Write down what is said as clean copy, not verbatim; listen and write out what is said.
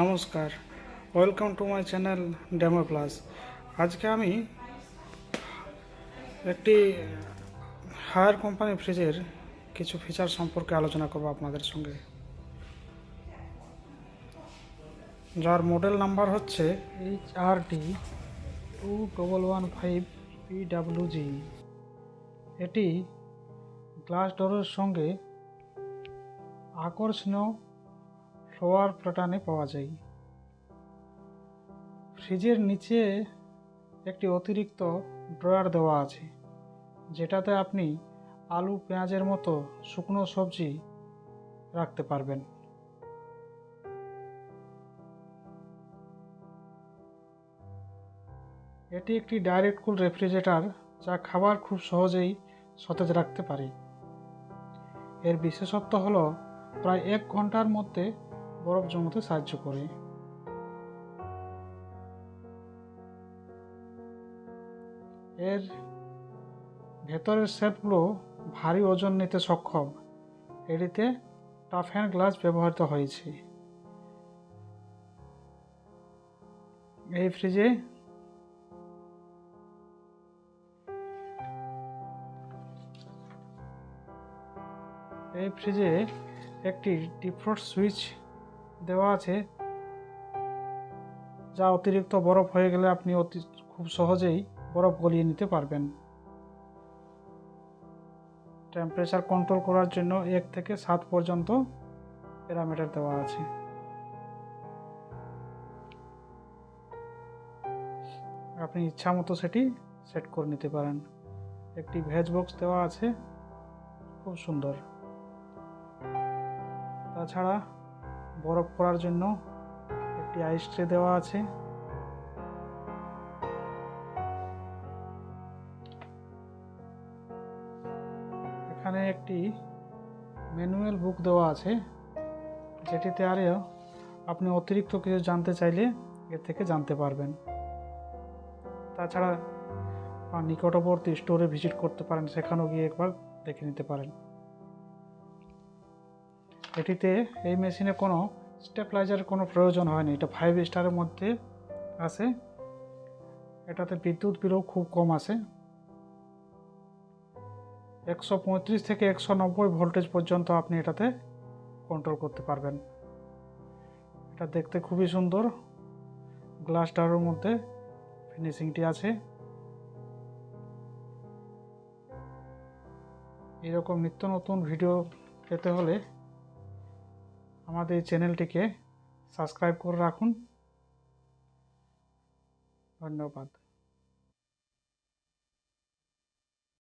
নমস্কার, welcome to my channel demo plus. আজকে আমি একটি হায়ার কোম্পানি ফ্রিজের কিছু ফিচার সম্পর্কে আলোচনা করব আপনাদের সঙ্গে, যার মডেল নাম্বার হচ্ছে HRD2115PWG। এটি গ্লাস ডোরের সঙ্গে আকর্ষণীয় ফ্লোয়ার প্যাটার্নে পাওয়া যায়। ফ্রিজের নিচে একটি অতিরিক্ত ড্রয়ার দেওয়া আছে, যেটাতে আপনি আলু পেঁয়াজের মতো শুকনো সবজি রাখতে পারবেন। এটি একটি ডাইরেক্ট কুল রেফ্রিজারেটর, যা খাবার খুব সহজেই সতেজ রাখতে পারে। এর বিশেষত্ব হলো প্রায় 1 ঘন্টার মধ্যে বরফ জমাতে সাহায্য করে। এর ভেতরের শেলফগুলো ভারী ওজন নিতে সক্ষম। এটিতে টাফ হ্যান্ড গ্লাস ব্যবহৃত হয়েছে। এই ফ্রিজে একটি ডিফ্রস্ট সুইচ দেওয়া আছে, যা অতিরিক্ত বরফ হয়ে গেলে আপনি খুব সহজেই বরফ গলিয়ে নিতে পারবেন। টেম্পারেচার কন্ট্রোল করার জন্য 1 থেকে 7 পর্যন্ত প্যারামিটার দেওয়া আছে। আপনি ইচ্ছা মতো সেটি সেট করে নিতে পারেন। একটি ভেজ বক্স দেওয়া আছে, খুব সুন্দর। তাছাড়া বরফ করার জন্য একটি আইস ট্রে দেওয়া আছে। এখানে একটি ম্যানুয়াল বুক দেওয়া আছে, যেটিতে আরও আপনি অতিরিক্ত কিছু জানতে চাইলে এর থেকে জানতে পারবেন। তাছাড়া নিকটবর্তী স্টোরে ভিজিট করতে পারেন, সেখানেও গিয়ে একবার দেখে নিতে পারেন। এটিতে এই মেশিনে কোনো স্টেবিলাইজারের কোনো প্রয়োজন হয়নি। এটা 5 স্টারের মধ্যে আসে। এটাতে বিদ্যুৎ বিলও খুব কম আসে। 135 থেকে 190 ভোল্টেজ পর্যন্ত আপনি এটাতে কন্ট্রোল করতে পারবেন। এটা দেখতে খুবই সুন্দর। গ্লাস ডোরের মধ্যে ফিনিশিংটি আছে। এরকম নিত্য নতুন ভিডিও পেতে হলে আমাদের চ্যানেলটিকে সাবস্ক্রাইব করে রাখুন। ধন্যবাদ।